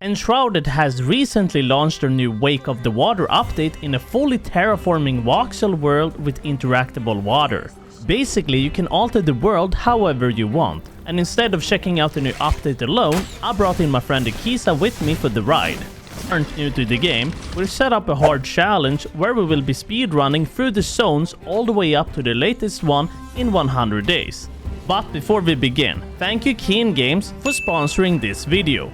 Enshrouded has recently launched their new Wake of the Water update in a fully terraforming voxel world with interactable water. Basically, you can alter the world however you want, and instead of checking out the new update alone, I brought in my friend Akisa with me for the ride. Aren't new to the game, we've set up a hard challenge where we will be speedrunning through the zones all the way up to the latest one in 100 days. But before we begin, thank you Keen Games for sponsoring this video.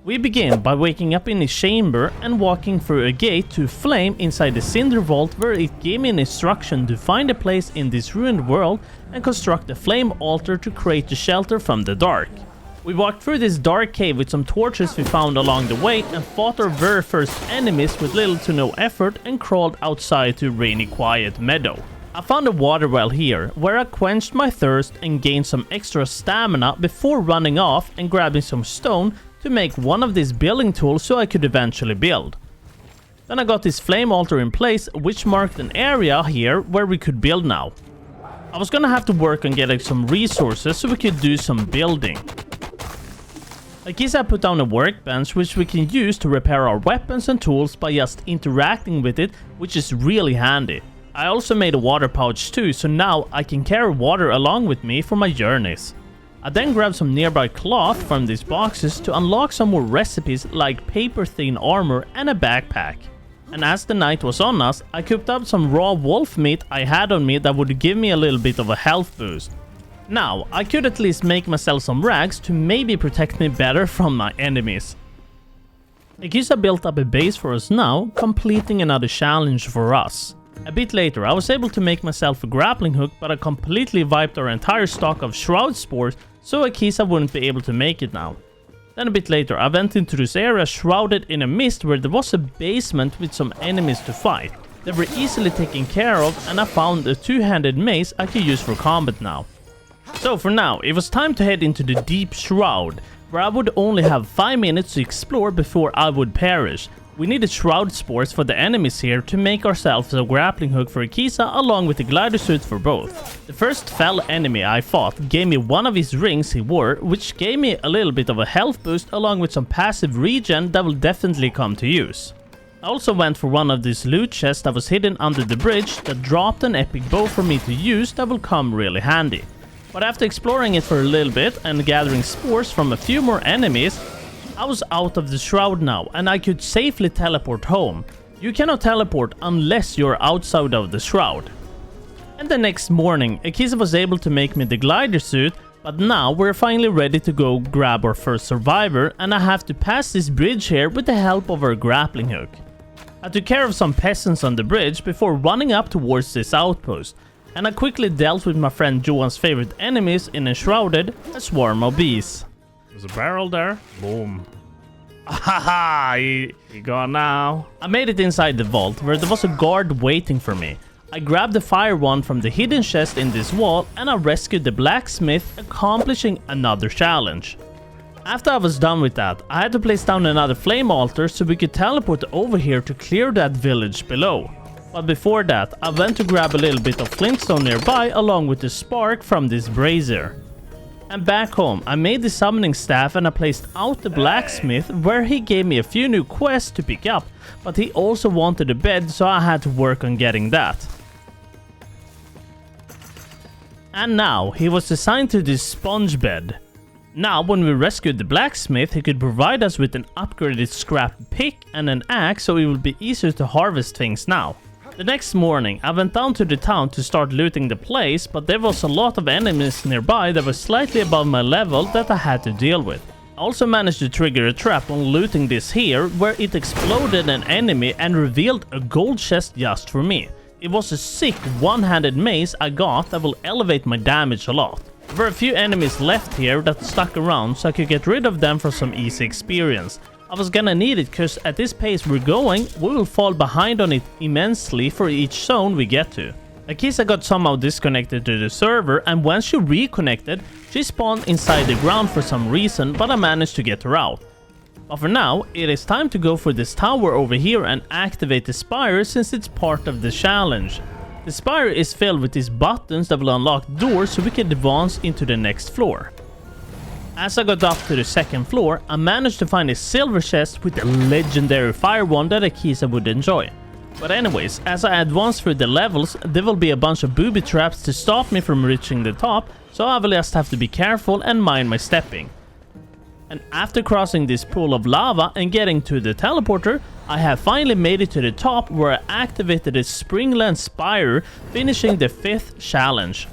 We begin by waking up in a chamber and walking through a gate to a flame inside the cinder vault, where it gave me an instruction to find a place in this ruined world and construct a flame altar to create a shelter from the dark. We walked through this dark cave with some torches we found along the way and fought our very first enemies with little to no effort and crawled outside to a rainy quiet meadow. I found a water well here, where I quenched my thirst and gained some extra stamina before running off and grabbing some stone to make one of these building tools so I could eventually build. Then I got this flame altar in place, which marked an area here where we could build now. I was gonna have to work on getting some resources so we could do some building. Akisa put down a workbench which we can use to repair our weapons and tools by just interacting with it, which is really handy. I also made a water pouch too, so now I can carry water along with me for my journeys. I then grabbed some nearby cloth from these boxes to unlock some more recipes like paper thin armor and a backpack. And as the night was on us, I cooked up some raw wolf meat I had on me that would give me a little bit of a health boost. Now, I could at least make myself some rags to maybe protect me better from my enemies. Akisa built up a base for us now, completing another challenge for us. A bit later, I was able to make myself a grappling hook, but I completely wiped our entire stock of shroud spores, so Akisa wouldn't be able to make it now. Then a bit later, I went into this area shrouded in a mist where there was a basement with some enemies to fight. They were easily taken care of, and I found a two-handed mace I could use for combat now. So for now, it was time to head into the deep shroud, where I would only have 5 minutes to explore before I would perish. We needed shroud spores for the enemies here to make ourselves a grappling hook for Akisa, along with the glider suit for both. The first fell enemy I fought gave me one of his rings he wore, which gave me a little bit of a health boost along with some passive regen that will definitely come to use. I also went for one of these loot chests that was hidden under the bridge that dropped an epic bow for me to use that will come really handy. But after exploring it for a little bit and gathering spores from a few more enemies, I was out of the shroud now and I could safely teleport home. You cannot teleport unless you're outside of the shroud. And the next morning, Akisa was able to make me the glider suit, but now we're finally ready to go grab our first survivor, and I have to pass this bridge here with the help of our grappling hook. I took care of some peasants on the bridge before running up towards this outpost, and I quickly dealt with my friend Johan's favorite enemies in Enshrouded, a swarm of bees. There's a barrel there. Boom. Haha, he gone now. I made it inside the vault where there was a guard waiting for me. I grabbed the fire wand from the hidden chest in this wall and I rescued the blacksmith, accomplishing another challenge. After I was done with that, I had to place down another flame altar so we could teleport over here to clear that village below. But before that, I went to grab a little bit of flintstone nearby along with the spark from this brazier. And back home, I made the summoning staff and I placed out the blacksmith, where he gave me a few new quests to pick up, but he also wanted a bed, so I had to work on getting that. And now, he was assigned to this sponge bed. Now, when we rescued the blacksmith, he could provide us with an upgraded scrap pick and an axe, so it would be easier to harvest things now. The next morning, I went down to the town to start looting the place, but there was a lot of enemies nearby that were slightly above my level that I had to deal with. I also managed to trigger a trap on looting this here, where it exploded an enemy and revealed a gold chest just for me. It was a sick one-handed mace I got that will elevate my damage a lot. There were a few enemies left here that stuck around, so I could get rid of them for some easy experience. I was gonna need it cause at this pace we're going, we will fall behind on it immensely for each zone we get to. Akisa got somehow disconnected to the server, and when she reconnected, she spawned inside the ground for some reason, but I managed to get her out. But for now, it is time to go for this tower over here and activate the spire since it's part of the challenge. The spire is filled with these buttons that will unlock doors so we can advance into the next floor. As I got up to the second floor, I managed to find a silver chest with a legendary fire wand that Akisa would enjoy. But anyways, as I advance through the levels, there will be a bunch of booby traps to stop me from reaching the top, so I will just have to be careful and mind my stepping. And after crossing this pool of lava and getting to the teleporter, I have finally made it to the top where I activated the Springland Spire, finishing the 5th challenge.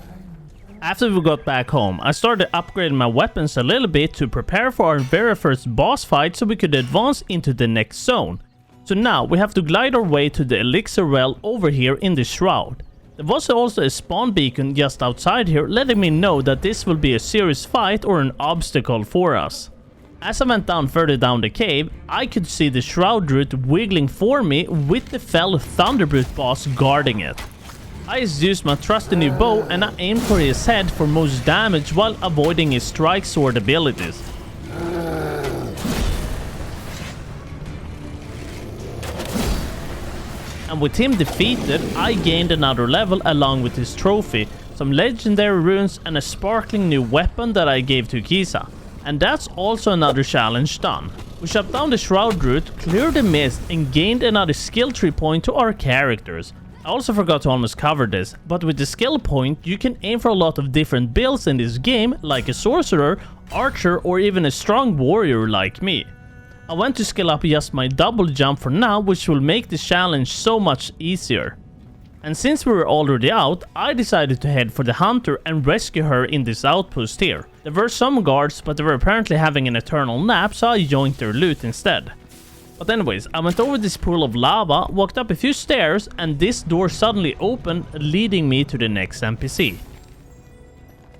After we got back home, I started upgrading my weapons a little bit to prepare for our very first boss fight so we could advance into the next zone. So now we have to glide our way to the elixir well over here in the shroud. There was also a spawn beacon just outside here letting me know that this will be a serious fight or an obstacle for us. As I went down further down the cave, I could see the shroud root wiggling for me with the fell Thunderbrute boss guarding it. I just used my trusty new bow and I aimed for his head for most damage while avoiding his strike sword abilities. And with him defeated, I gained another level along with his trophy, some legendary runes and a sparkling new weapon that I gave to Kisa. And that's also another challenge done. We shot down the shroud root, cleared the mist and gained another skill tree point to our characters. I also forgot to almost cover this, but with the skill point you can aim for a lot of different builds in this game, like a sorcerer, archer or even a strong warrior like me. I went to skill up just my double jump for now, which will make this challenge so much easier. And since we were already out, I decided to head for the hunter and rescue her in this outpost here. There were some guards, but they were apparently having an eternal nap, so I joined their loot instead. But anyways, I went over this pool of lava, walked up a few stairs, and this door suddenly opened, leading me to the next NPC.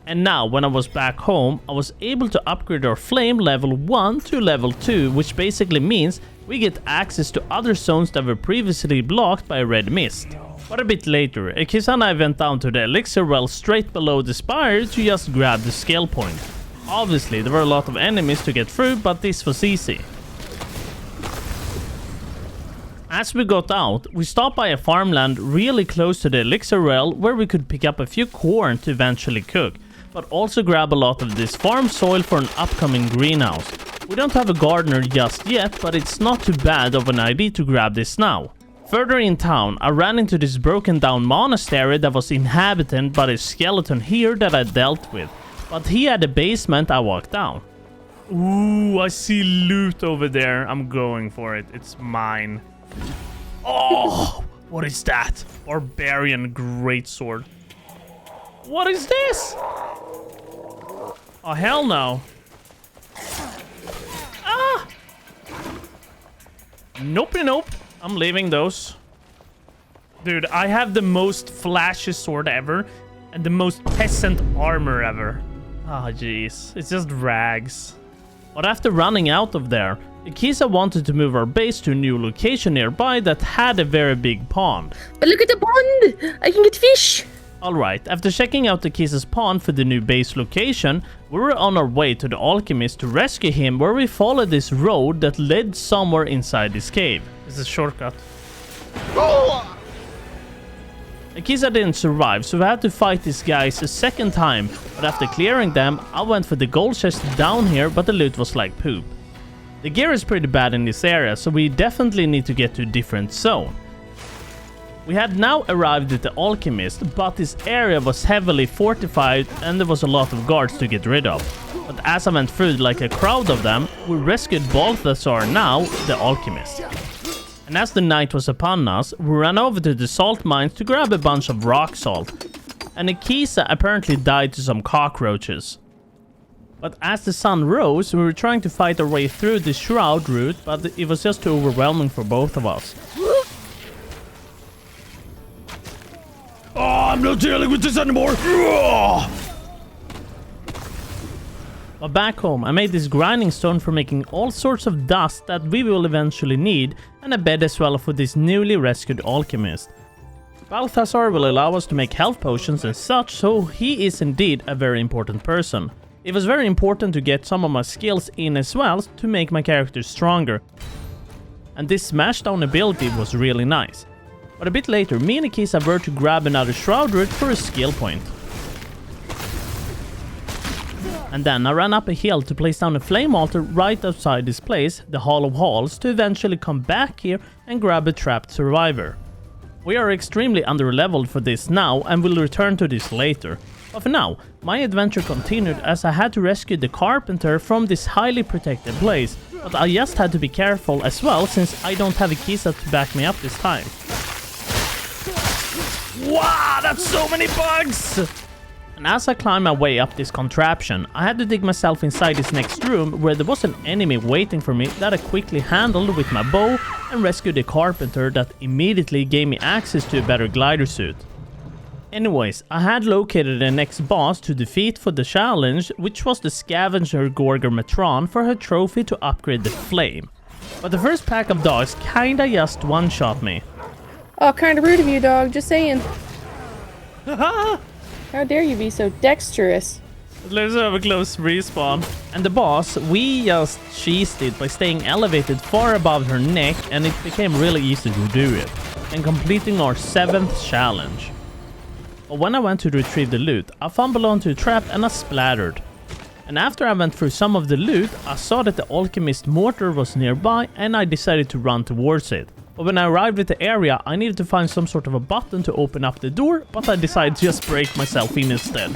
And now, when I was back home, I was able to upgrade our flame level 1 to level 2, which basically means we get access to other zones that were previously blocked by a red mist. But a bit later, Akisa and I went down to the elixir well straight below the spire to just grab the skill point. Obviously, there were a lot of enemies to get through, but this was easy. As we got out, we stopped by a farmland really close to the elixir well where we could pick up a few corn to eventually cook, but also grab a lot of this farm soil for an upcoming greenhouse. We don't have a gardener just yet, but it's not too bad of an idea to grab this now. Further in town, I ran into this broken down monastery that was inhabited by a skeleton here that I dealt with, but he had a basement I walked down. Ooh, I see loot over there. I'm going for it. It's mine. Oh, what is that? Barbarian greatsword. What is this? Oh, hell no. Ah! Nope. I'm leaving those. Dude, I have the most flashy sword ever and the most peasant armor ever. Ah, jeez. It's just rags. But after running out of there, Akisa wanted to move our base to a new location nearby that had a very big pond. But look at the pond! I can get fish! Alright, after checking out Akisa's pond for the new base location, we were on our way to the alchemist to rescue him, where we followed this road that led somewhere inside this cave. It's a shortcut. Oh! Akisa didn't survive, so we had to fight these guys a second time, but after clearing them, I went for the gold chest down here, but the loot was like poop. The gear is pretty bad in this area, so we definitely need to get to a different zone. We had now arrived at the alchemist, but this area was heavily fortified and there was a lot of guards to get rid of. But as I went through like a crowd of them, we rescued Balthazar, now the alchemist. And as the night was upon us, we ran over to the salt mines to grab a bunch of rock salt. And Akisa apparently died to some cockroaches. But as the sun rose, we were trying to fight our way through the shroud route, but it was just too overwhelming for both of us. Oh, I'm not dealing with this anymore! But back home, I made this grinding stone for making all sorts of dust that we will eventually need, and a bed as well for this newly rescued alchemist. Balthazar will allow us to make health potions and such, so he is indeed a very important person. It was very important to get some of my skills in as well to make my character stronger. And this smashdown ability was really nice. But a bit later, me and Akisa were to grab another shroud root for a skill point. And then I ran up a hill to place down a flame altar right outside this place, the Hall of Halls, to eventually come back here and grab a trapped survivor. We are extremely under-leveled for this now and will return to this later. But for now, my adventure continued as I had to rescue the carpenter from this highly protected place, but I just had to be careful as well since I don't have a keyset to back me up this time. Wow, that's so many bugs! And as I climbed my way up this contraption, I had to dig myself inside this next room where there was an enemy waiting for me that I quickly handled with my bow and rescued the carpenter that immediately gave me access to a better glider suit. Anyways, I had located the next boss to defeat for the challenge, which was the scavenger Gorger Matron for her trophy to upgrade the flame. But the first pack of dogs kinda just one-shot me. Oh, kind of rude of you, dog. Just saying. How dare you be so dexterous? Let's have a close respawn. And the boss, we just cheesed it by staying elevated far above her neck, and it became really easy to do it. And completing our 7th challenge. But when I went to retrieve the loot, I fumbled onto a trap and I splattered. And after I went through some of the loot, I saw that the alchemist mortar was nearby and I decided to run towards it. But when I arrived at the area, I needed to find some sort of a button to open up the door, but I decided to just break myself in instead.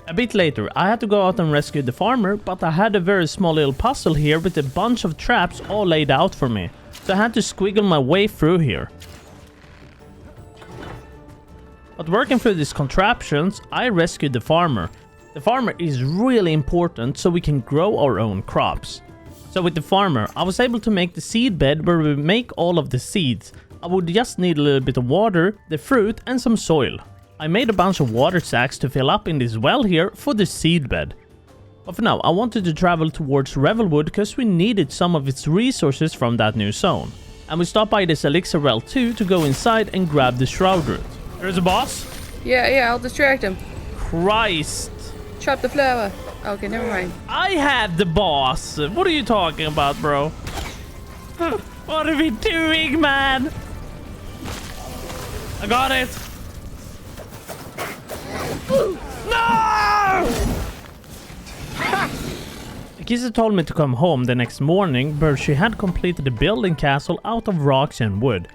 A bit later, I had to go out and rescue the farmer, but I had a very small little puzzle here with a bunch of traps all laid out for me. So I had to squiggle my way through here. But working through these contraptions, I rescued the farmer. The farmer is really important so we can grow our own crops. So with the farmer, I was able to make the seed bed where we make all of the seeds. I would just need a little bit of water, the fruit and some soil. I made a bunch of water sacks to fill up in this well here for the seed bed. But for now, I wanted to travel towards Revelwood because we needed some of its resources from that new zone. And we stopped by this elixir well too to go inside and grab the shroud root. There's a boss? Yeah, I'll distract him. Christ. Chop the flower. Okay, never mind. I have the boss. What are you talking about, bro? What are we doing, man? I got it. No! Akisa told me to come home the next morning, but she had completed a building castle out of rocks and wood.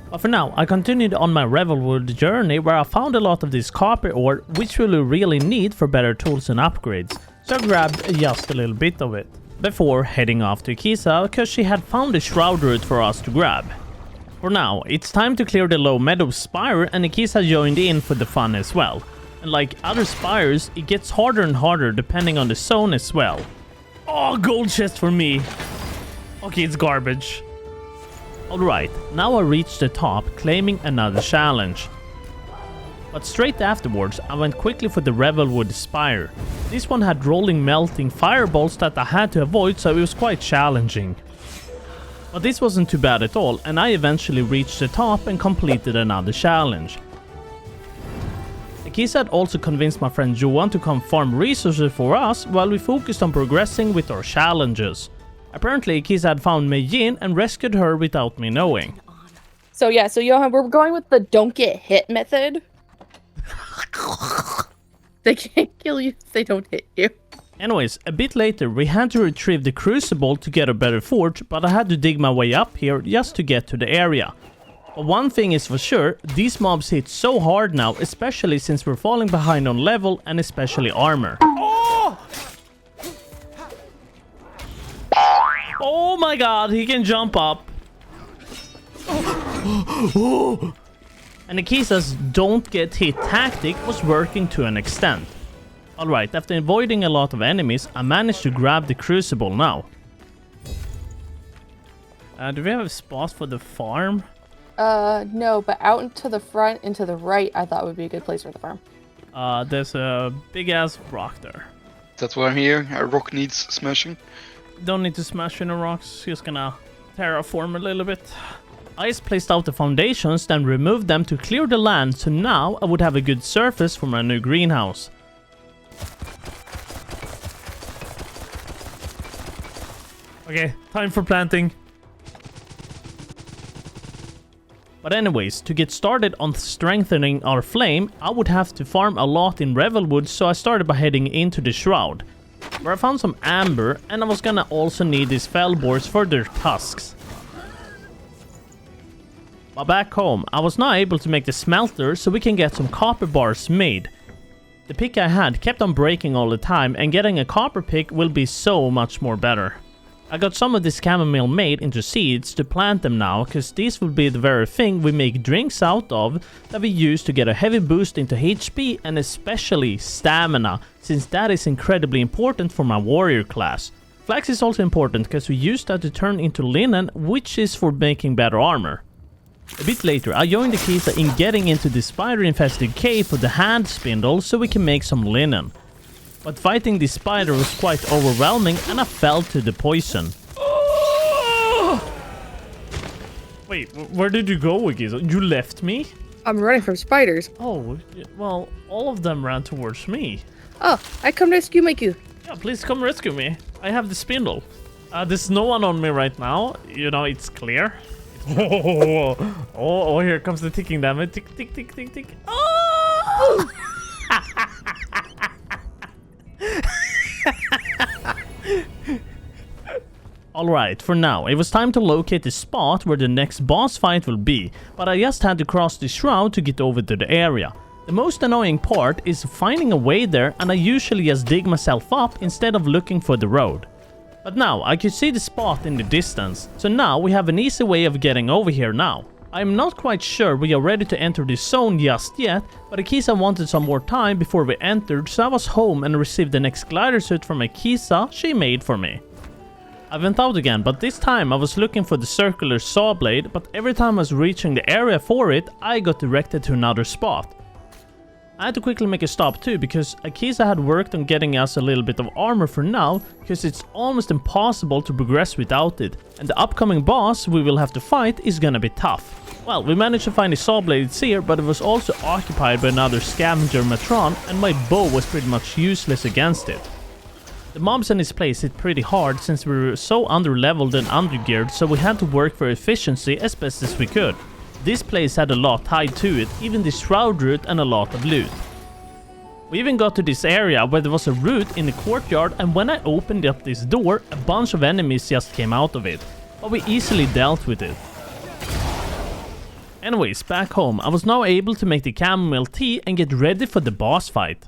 But for now, I continued on my revelwood journey where I found a lot of this copper ore, which we will really need for better tools and upgrades. So I grabbed just a little bit of it before heading off to Akisa because she had found a shroud root for us to grab. For now, it's time to clear the low meadow spire, and Akisa joined in for the fun as well. And like other spires, it gets harder and harder depending on the zone as well. Oh, gold chest for me. Okay, it's garbage. Alright, now I reached the top, claiming another challenge. But straight afterwards, I went quickly for the revelwood spire. This one had rolling melting fireballs that I had to avoid, so it was quite challenging. But this wasn't too bad at all, and I eventually reached the top and completed another challenge. Akisa had also convinced my friend Johan to come farm resources for us while we focused on progressing with our challenges. Apparently, Akisa had found Mei Yin and rescued her without me knowing. So Johan, we're going with the don't get hit method. They can't kill you if they don't hit you. Anyways, a bit later we had to retrieve the crucible to get a better forge, but I had to dig my way up here just to get to the area. But one thing is for sure, these mobs hit so hard now, especially since we're falling behind on level and especially armor. Oh my god, he can jump up. And Akisa's don't get hit tactic was working to an extent. Alright, after avoiding a lot of enemies, I managed to grab the crucible now. Do we have a spot for the farm? No, but out and to the front and to the right, I thought would be a good place for the farm. There's a big ass rock there. That's what I'm hearing. A rock needs smashing. Don't need to smash in the rocks, just gonna terraform a little bit. I just placed out the foundations, then removed them to clear the land, so now I would have a good surface for my new greenhouse. Okay, time for planting. But anyways, to get started on strengthening our flame, I would have to farm a lot in revelwood, so I started by heading into the shroud, where I found some amber, and I was gonna also need these fell boars for their tusks. But back home, I was now able to make the smelter so we can get some copper bars made. The pick I had kept on breaking all the time, and getting a copper pick will be so much more better. I got some of this chamomile made into seeds to plant them now, cause these will be the very thing we make drinks out of that we use to get a heavy boost into HP and especially stamina, since that is incredibly important for my warrior class. Flax is also important cause we use that to turn into linen, which is for making better armor. A bit later, I joined the Kisa in getting into the spider-infested cave for the hand spindle so we can make some linen. But fighting this spider was quite overwhelming and I fell to the poison. Wait, where did you go, Kisa? You left me? I'm running from spiders. Oh, well, all of them ran towards me. Oh, I come rescue Miku. Yeah, please come rescue me. I have the spindle. There's no one on me right now. You know, it's clear. Oh, here comes the ticking damage. Tick, tick, tick, tick, tick. Oh! Alright, for now, it was time to locate the spot where the next boss fight will be, but I just had to cross the shroud to get over to the area. The most annoying part is finding a way there, and I usually just dig myself up instead of looking for the road. But now, I could see the spot in the distance, so now we have an easy way of getting over here now. I'm not quite sure we are ready to enter this zone just yet, but Akisa wanted some more time before we entered, so I was home and received the next glider suit from Akisa she made for me. I went out again, but this time I was looking for the circular saw blade, but every time I was reaching the area for it, I got directed to another spot. I had to quickly make a stop too, because Akisa had worked on getting us a little bit of armor for now, because it's almost impossible to progress without it, and the upcoming boss we will have to fight is gonna be tough. Well, we managed to find the saw blades here, but it was also occupied by another scavenger matron, and my bow was pretty much useless against it. The mobs in this place hit pretty hard since we were so under-leveled and under-geared, so we had to work for efficiency as best as we could. This place had a lot tied to it, even the shroud route and a lot of loot. We even got to this area where there was a route in the courtyard, and when I opened up this door, a bunch of enemies just came out of it, but we easily dealt with it. Anyways, back home, I was now able to make the chamomile tea and get ready for the boss fight.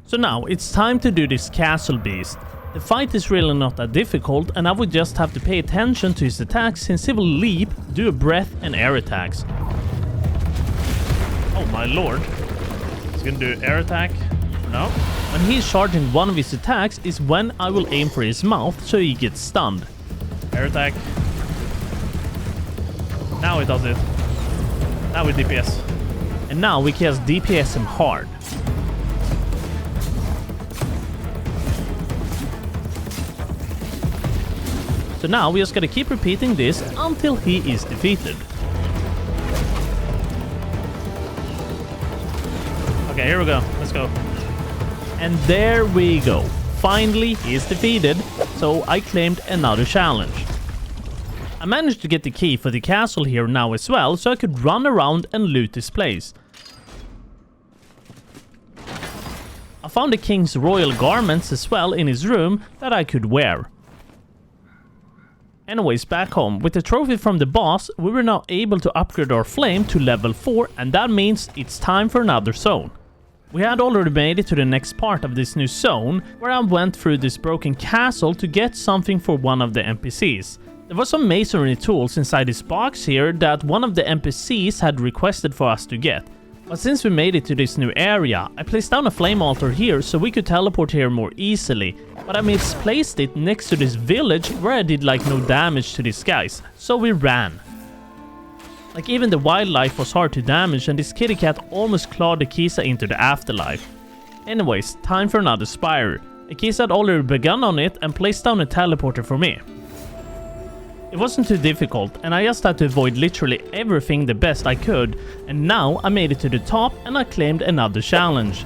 So now, it's time to do this castle beast. The fight is really not that difficult, and I would just have to pay attention to his attacks since he will leap, do a breath and air attacks. Oh my lord. He's gonna do air attack. No. When he's charging one of his attacks is when I will aim for his mouth so he gets stunned. Air attack. Now he does it. Now with DPS. And now we can just DPS him hard. So now we just gotta keep repeating this until he is defeated. Okay, here we go. Let's go. And there we go. Finally, he is defeated, so I claimed another challenge. I managed to get the key for the castle here now as well, so I could run around and loot this place. I found the king's royal garments as well in his room that I could wear. Anyways, back home, with the trophy from the boss, we were now able to upgrade our flame to level 4, and that means it's time for another zone. We had already made it to the next part of this new zone, where I went through this broken castle to get something for one of the NPCs. There was some masonry tools inside this box here that one of the NPCs had requested for us to get. But since we made it to this new area, I placed down a flame altar here so we could teleport here more easily. But I misplaced it next to this village where I did like no damage to these guys, so we ran. Like even the wildlife was hard to damage, and this kitty cat almost clawed the Akisa into the afterlife. Anyways, time for another spire. Akisa had already begun on it and placed down a teleporter for me. It wasn't too difficult, and I just had to avoid literally everything the best I could, and now I made it to the top and I claimed another challenge.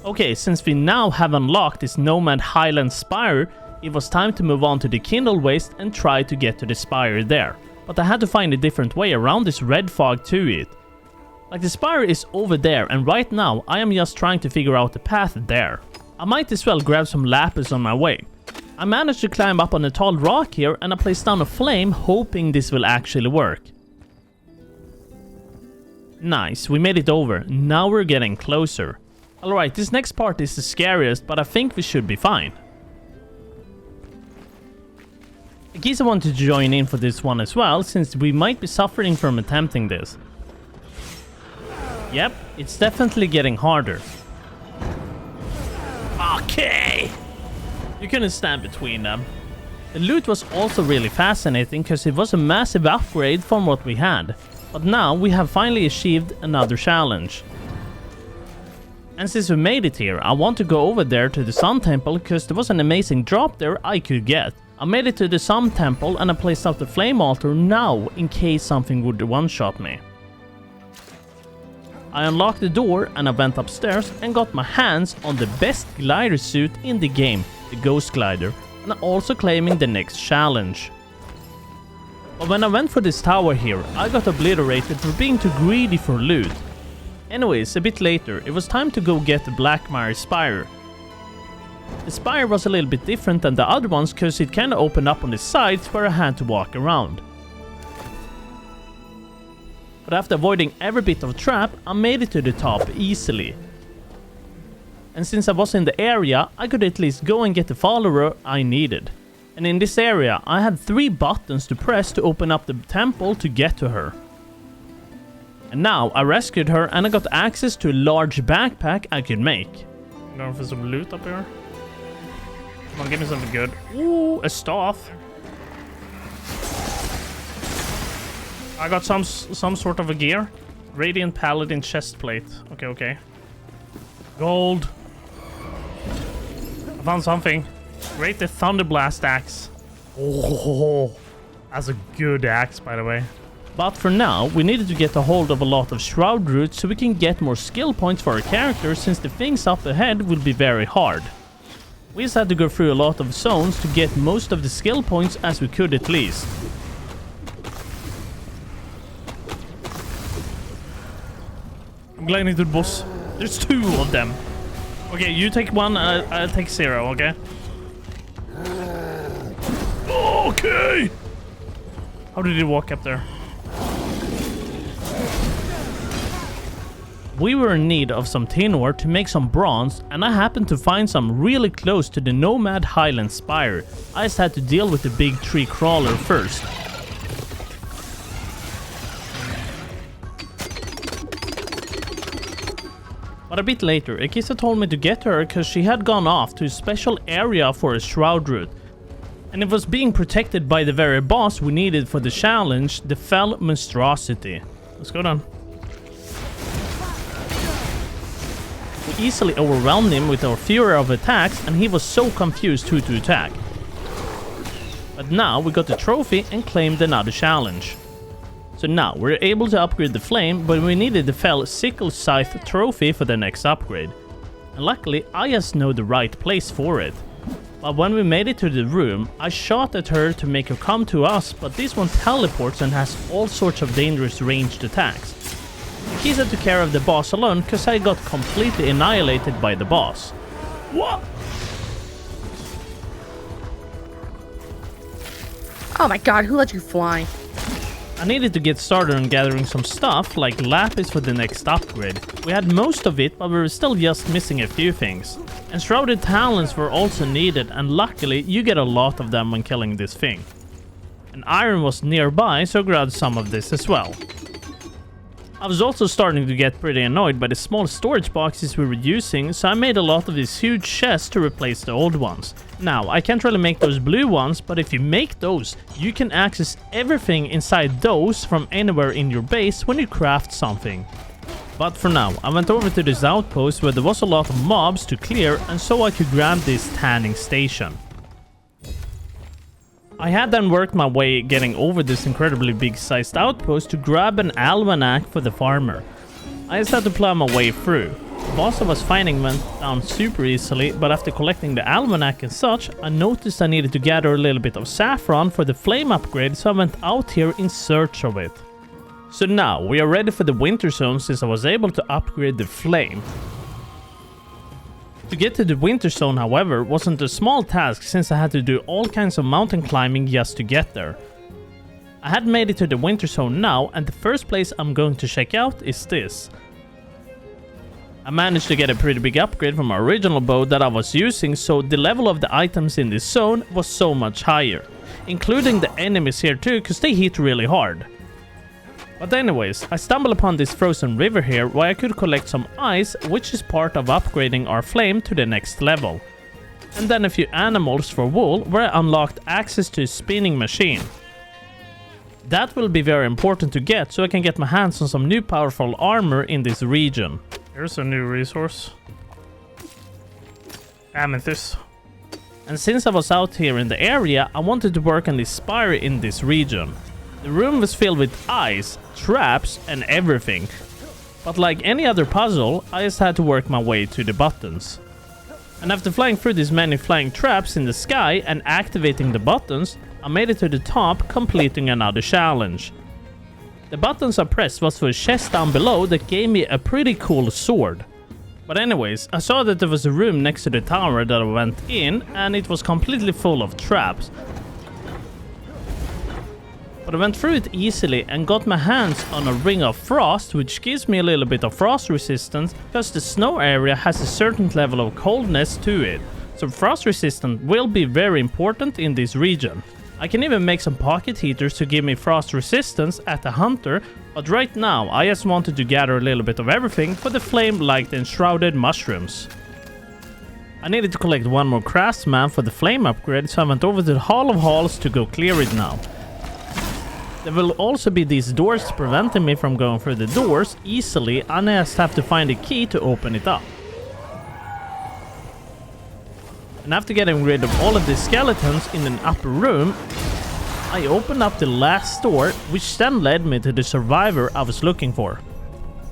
Okay, since we now have unlocked this nomad highlands spire, it was time to move on to the kindle waste and try to get to the spire there. but I had to find a different way around this red fog to it. Like the spire is over there, and right now I am just trying to figure out the path there. I might as well grab some lapis on my way. I managed to climb up on a tall rock here, and I placed down a flame hoping this will actually work. Nice, we made it over. Now we're getting closer. Alright, this next part is the scariest, but I think we should be fine. I guess I wanted to join in for this one as well, since we might be suffering from attempting this. Yep, it's definitely getting harder. Okay! You couldn't stand between them. The loot was also really fascinating because it was a massive upgrade from what we had. But now we have finally achieved another challenge. And since we made it here, I want to go over there to the Sun Temple because there was an amazing drop there I could get. I made it to the Sun Temple and I placed out the flame altar now in case something would one-shot me. I unlocked the door and I went upstairs and got my hands on the best glider suit in the game, the Ghost Glider, and I'm also claiming the next challenge. But when I went for this tower here, I got obliterated for being too greedy for loot. Anyways, a bit later, it was time to go get the Blackmire Spire. The spire was a little bit different than the other ones because it kinda opened up on the sides where I had to walk around. But after avoiding every bit of trap, I made it to the top easily. And since I was in the area, I could at least go and get the follower I needed. And in this area, I had 3 buttons to press to open up the temple to get to her. And now I rescued her and I got access to a large backpack I could make. I'm going for some loot up here. Come on, give me something good. Ooh, a staff. I got some sort of a gear. Radiant Paladin chest plate. Okay. Gold. I found something. Great, the Thunderblast axe. Oh, that's a good axe, by the way. But for now, we needed to get a hold of a lot of shroud roots so we can get more skill points for our characters, since the things up ahead will be very hard. We just had to go through a lot of zones to get most of the skill points as we could at least. I'm gliding to the boss. There's 2 of them. Okay, you take 1, I'll take 0, okay? Okay! How did he walk up there? We were in need of some tin ore to make some bronze, and I happened to find some really close to the nomad highlands spire. I just had to deal with the big tree crawler first. But a bit later, Akisa told me to get to her because she had gone off to a special area for a shroud root. And it was being protected by the very boss we needed for the challenge, the Fell Monstrosity. Let's go down. We easily overwhelmed him with our fury of attacks and he was so confused who to attack. But now we got the trophy and claimed another challenge. So now we're able to upgrade the flame, but we needed the Fell Sickle Scythe trophy for the next upgrade. And luckily I just know the right place for it. But when we made it to the room, I shot at her to make her come to us, but this one teleports and has all sorts of dangerous ranged attacks. Akisa took care of the boss alone because I got completely annihilated by the boss. What? Oh my god, who let you fly? I needed to get started on gathering some stuff, like lapis for the next upgrade. We had most of it, but we were still just missing a few things. Enshrouded talents were also needed, and luckily you get a lot of them when killing this thing. And iron was nearby, so I grabbed some of this as well. I was also starting to get pretty annoyed by the small storage boxes we were using, so I made a lot of these huge chests to replace the old ones. Now, I can't really make those blue ones, but if you make those, you can access everything inside those from anywhere in your base when you craft something. But for now, I went over to this outpost where there was a lot of mobs to clear, and so I could grab this tanning station. I had then worked my way getting over this incredibly big sized outpost to grab an almanac for the farmer. I just had to plow my way through. The boss I was fighting went down super easily, but after collecting the almanac and such, I noticed I needed to gather a little bit of saffron for the flame upgrade, so I went out here in search of it. So now we are ready for the winter zone since I was able to upgrade the flame. To get to the winter zone, however, wasn't a small task since I had to do all kinds of mountain climbing just to get there. I had made it to the winter zone now, and the first place I'm going to check out is this. I managed to get a pretty big upgrade from my original bow that I was using, so the level of the items in this zone was so much higher. Including the enemies here too, cause they hit really hard. But anyways, I stumbled upon this frozen river here where I could collect some ice, which is part of upgrading our flame to the next level. And then a few animals for wool where I unlocked access to a spinning machine. That will be very important to get so I can get my hands on some new powerful armor in this region. Here's a new resource. Amethyst. And since I was out here in the area, I wanted to work on this spire in this region. The room was filled with ice, traps and everything. But like any other puzzle, I just had to work my way to the buttons. And after flying through these many flying traps in the sky and activating the buttons, I made it to the top, completing another challenge. The buttons I pressed was for a chest down below that gave me a pretty cool sword. But anyways, I saw that there was a room next to the tower that I went in, and it was completely full of traps. But I went through it easily and got my hands on a ring of frost, which gives me a little bit of frost resistance because the snow area has a certain level of coldness to it. So frost resistance will be very important in this region. I can even make some pocket heaters to give me frost resistance at the hunter, but right now I just wanted to gather a little bit of everything for the flame like the enshrouded mushrooms. I needed to collect one more craftsman for the flame upgrade, so I went over to the Hall of Halls to go clear it now. There will also be these doors preventing me from going through the doors easily, and I just have to find a key to open it up. And after getting rid of all of the skeletons in an upper room, I opened up the last door, which then led me to the survivor I was looking for.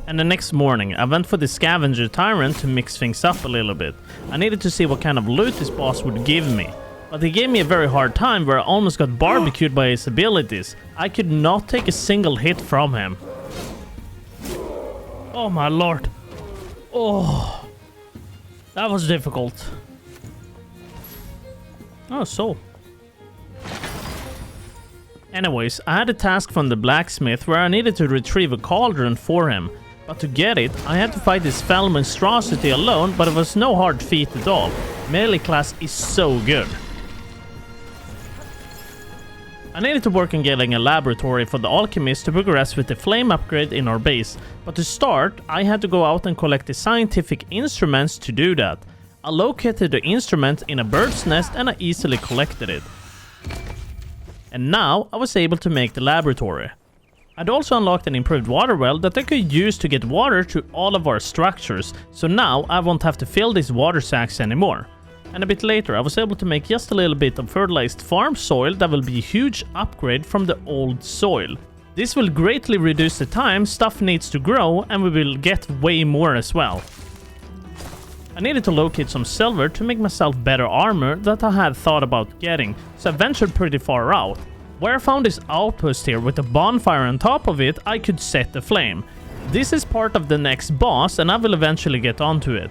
And the next morning, I went for the scavenger tyrant to mix things up a little bit. I needed to see what kind of loot this boss would give me. But he gave me a very hard time where I almost got barbecued by his abilities. I could not take a single hit from him. Oh my lord. Oh, that was difficult. Oh, soul. Anyways, I had a task from the blacksmith where I needed to retrieve a cauldron for him. But to get it, I had to fight this fell monstrosity alone, but it was no hard feat at all. Melee class is so good. I needed to work on getting a laboratory for the alchemist to progress with the flame upgrade in our base, but to start, I had to go out and collect the scientific instruments to do that. I located the instrument in a bird's nest and I easily collected it. And now I was able to make the laboratory. I'd also unlocked an improved water well that I could use to get water to all of our structures, so now I won't have to fill these water sacks anymore. And a bit later I was able to make just a little bit of fertilized farm soil that will be a huge upgrade from the old soil. This will greatly reduce the time stuff needs to grow, and we will get way more as well. I needed to locate some silver to make myself better armor that I had thought about getting, so I ventured pretty far out. Where I found this outpost here with a bonfire on top of it, I could set the flame. This is part of the next boss and I will eventually get onto it.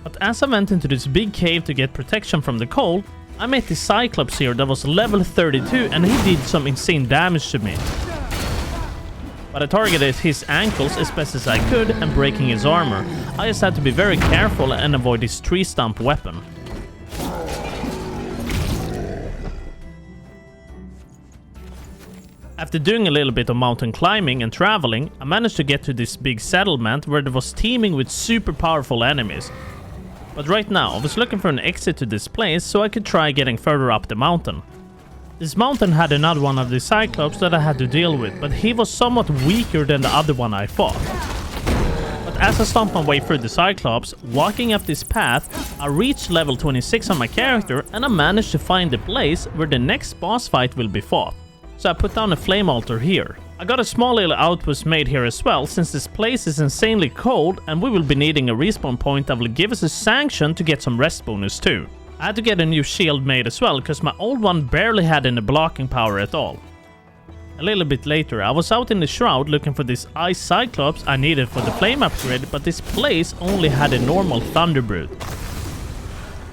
But as I went into this big cave to get protection from the cold, I met the Cyclops here that was level 32 and he did some insane damage to me. But I targeted his ankles as best as I could and breaking his armor. I just had to be very careful and avoid his tree stump weapon. After doing a little bit of mountain climbing and traveling, I managed to get to this big settlement where it was teeming with super powerful enemies. But right now, I was looking for an exit to this place so I could try getting further up the mountain. This mountain had another one of the Cyclops that I had to deal with, but he was somewhat weaker than the other one I fought. But as I stomped my way through the Cyclops, walking up this path, I reached level 26 on my character and I managed to find the place where the next boss fight will be fought. So I put down a flame altar here. I got a small little outpost made here as well, since this place is insanely cold and we will be needing a respawn point that will give us a sanction to get some rest bonus too. I had to get a new shield made as well, because my old one barely had any blocking power at all. A little bit later, I was out in the Shroud looking for this ice cyclops I needed for the flame upgrade, but this place only had a normal thunderbird.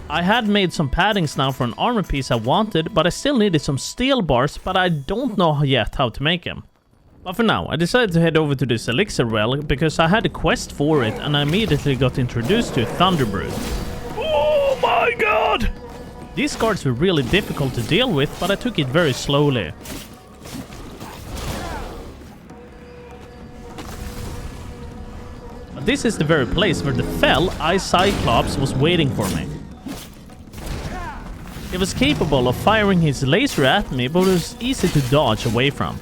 I had made some paddings now for an armor piece I wanted, but I still needed some steel bars, but I don't know yet how to make them. But for now, I decided to head over to this elixir well, because I had a quest for it and I immediately got introduced to a thunderbird. Oh my god! These guards were really difficult to deal with, but I took it very slowly. But this is the very place where the fell ice cyclops was waiting for me. He was capable of firing his laser at me, but it was easy to dodge away from.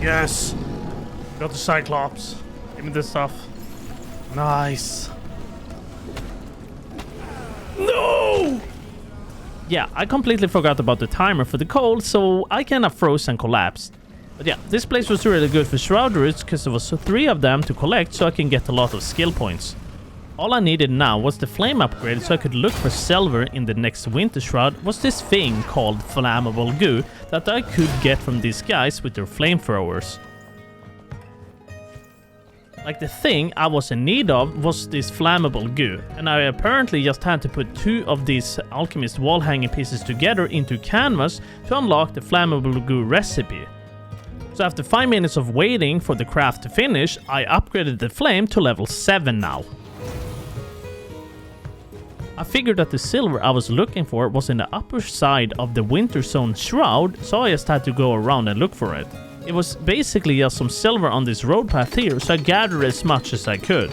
Yes! Got the Cyclops. Give me this stuff. Nice. No! Yeah, I completely forgot about the timer for the cold, so I kinda froze and collapsed. But yeah, this place was really good for shroud roots because there was 3 of them to collect, so I can get a lot of skill points. All I needed now was the flame upgrade, so I could look for silver in the next winter shroud. Was this thing called flammable goo that I could get from these guys with their flamethrowers. Like, the thing I was in need of was this flammable goo, and I apparently just had to put 2 of these alchemist wall hanging pieces together into canvas to unlock the flammable goo recipe. So after 5 minutes of waiting for the craft to finish, I upgraded the flame to level 7 now. I figured that the silver I was looking for was in the upper side of the winter zone shroud, so I just had to go around and look for it. It was basically just some silver on this road path here, so I gathered as much as I could.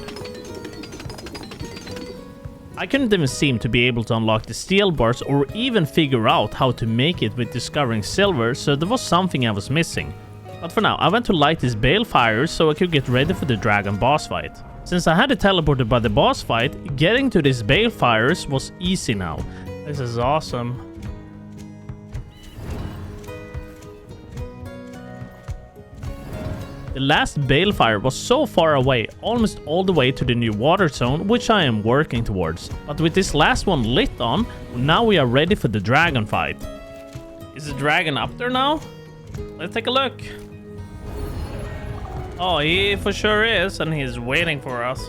I couldn't even seem to be able to unlock the steel bars or even figure out how to make it with discovering silver, so there was something I was missing. But for now, I went to light these bale fires so I could get ready for the dragon boss fight. Since I had it teleported by the boss fight, getting to these bale fires was easy now. This is awesome. The last balefire was so far away, almost all the way to the new water zone, which I am working towards. But with this last one lit on, now we are ready for the dragon fight. Is the dragon up there now? Let's take a look. Oh, he for sure is, and he's waiting for us.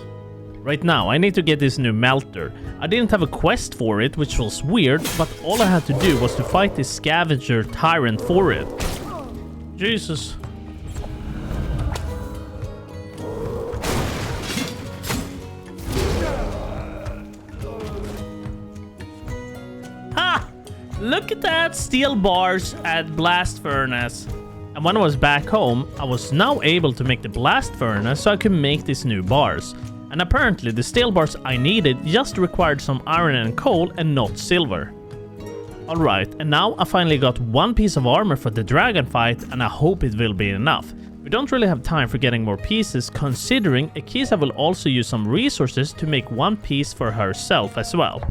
Right now, I need to get this new melter. I didn't have a quest for it, which was weird, but all I had to do was to fight this scavenger tyrant for it. Jesus. Ha! Look at that! Steel bars at blast furnace. And when I was back home, I was now able to make the blast furnace so I could make these new bars. And apparently the steel bars I needed just required some iron and coal and not silver. Alright, and now I finally got 1 piece of armor for the dragon fight, and I hope it will be enough. We don't really have time for getting more pieces, considering Akisa will also use some resources to make 1 piece for herself as well.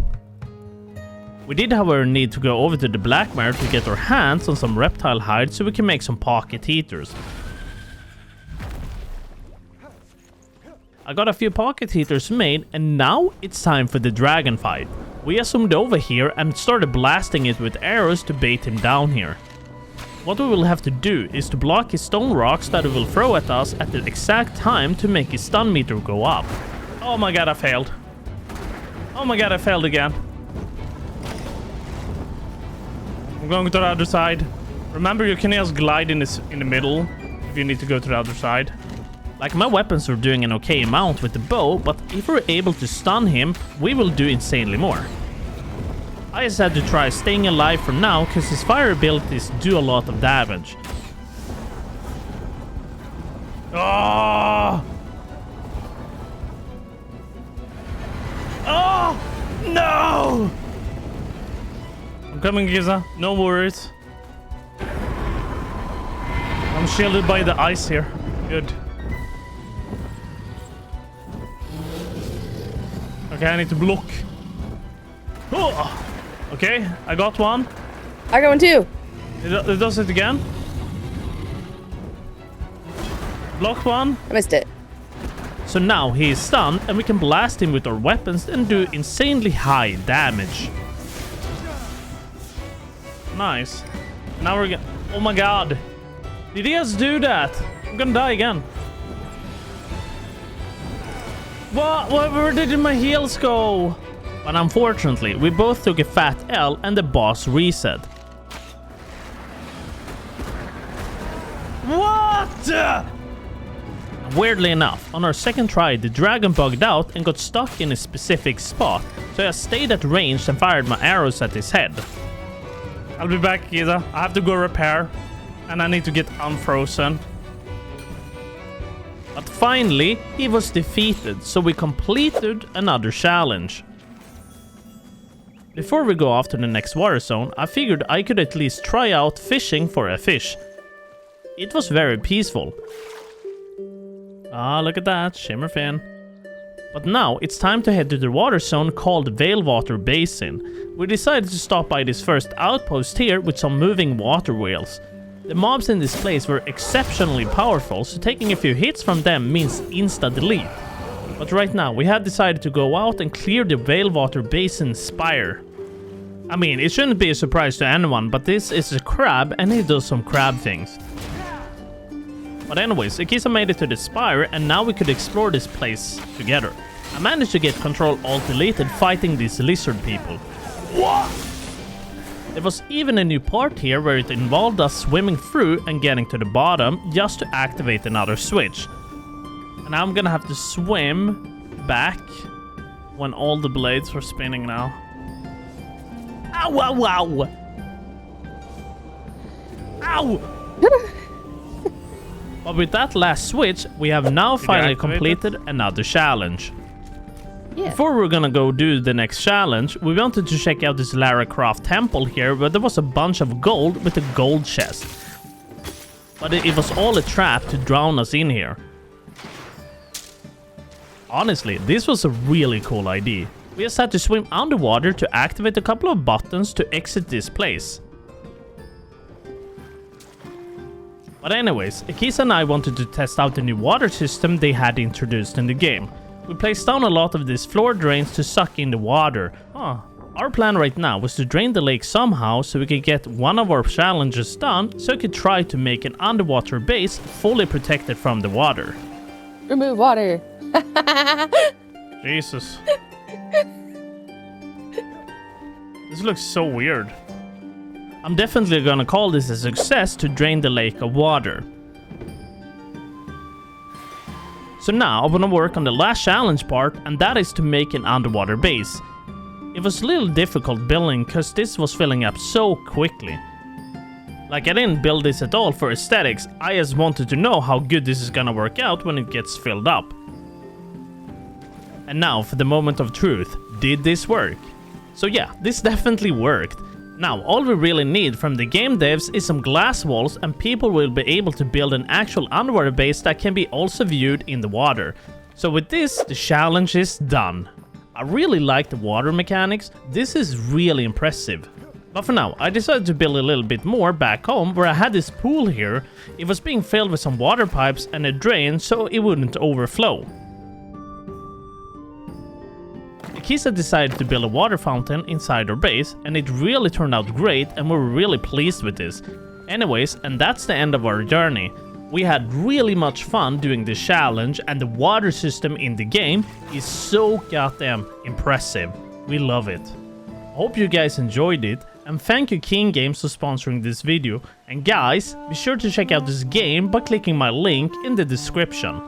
We did however need to go over to the black mare to get our hands on some reptile hide so we can make some pocket heaters. I got a few pocket heaters made, and now it's time for the dragon fight. We zoomed over here and started blasting it with arrows to bait him down here. What we will have to do is to block his stone rocks that he will throw at us at the exact time to make his stun meter go up. Oh my god, I failed. Oh my god, I failed again. I'm going to the other side. Remember, you can just glide in the middle if you need to go to the other side. Like, my weapons are doing an okay amount with the bow, but if we're able to stun him, we will do insanely more. I just had to try staying alive for now, because his fire abilities do a lot of damage. Oh! Oh! No! I'm coming, Giza. No worries. I'm shielded by the ice here. Good. Okay, I need to block. Oh! Okay, I got one. I got one too. It does it again. Block one. I missed it. So now he is stunned and we can blast him with our weapons and do insanely high damage. Nice. Now we're gonna... Oh my god. Did he just do that? I'm gonna die again. What? Where did my heals go? But unfortunately, we both took a fat L and the boss reset. What? Weirdly enough, on our second try, the dragon bugged out and got stuck in a specific spot, so I stayed at range and fired my arrows at his head. I'll be back, Giza. I have to go repair, and I need to get unfrozen. But finally, he was defeated, so we completed another challenge. Before we go off to the next water zone, I figured I could at least try out fishing for a fish. It was very peaceful. Ah, look at that, shimmerfin. But now it's time to head to the water zone called Veilwater Basin. We decided to stop by this first outpost here with some moving water wheels. The mobs in this place were exceptionally powerful, so taking a few hits from them means insta-delete. But right now we have decided to go out and clear the Veilwater Basin spire. I mean, it shouldn't be a surprise to anyone, but this is a crab and he does some crab things. But anyways, Akisa made it to the spire and now we could explore this place together. I managed to get Control Alt deleted fighting these lizard people. What? There was even a new part here where it involved us swimming through and getting to the bottom just to activate another switch. And I'm gonna have to swim back when all the blades are spinning now. Ow, ow, ow! Ow! But with that last switch, we have now finally completed another challenge. Yeah. Before we're gonna go do the next challenge, we wanted to check out this Lara Croft temple here, where there was a bunch of gold with a gold chest. But it was all a trap to drown us in here. Honestly, this was a really cool idea. We just had to swim underwater to activate a couple of buttons to exit this place. But anyways, Akisa and I wanted to test out the new water system they had introduced in the game. We placed down a lot of these floor drains to suck in the water. Our plan right now was to drain the lake somehow so we could get one of our challenges done, so we could try to make an underwater base fully protected from the water. Remove water. Jesus. This looks so weird. I'm definitely gonna call this a success to drain the lake of water. So now I wanna work on the last challenge part, and that is to make an underwater base. It was a little difficult building because this was filling up so quickly. Like, I didn't build this at all for aesthetics, I just wanted to know how good this is gonna work out when it gets filled up. And now for the moment of truth, did this work? So yeah, this definitely worked. Now, all we really need from the game devs is some glass walls, and people will be able to build an actual underwater base that can be also viewed in the water. So with this, the challenge is done. I really like the water mechanics, this is really impressive. But for now, I decided to build a little bit more back home where I had this pool here. It was being filled with some water pipes and a drain so it wouldn't overflow. Akisa decided to build a water fountain inside our base, and it really turned out great and we were really pleased with this. Anyways, and that's the end of our journey. We had really much fun doing this challenge, and the water system in the game is so goddamn impressive. We love it. Hope you guys enjoyed it, and thank you King Games for sponsoring this video. And guys, be sure to check out this game by clicking my link in the description.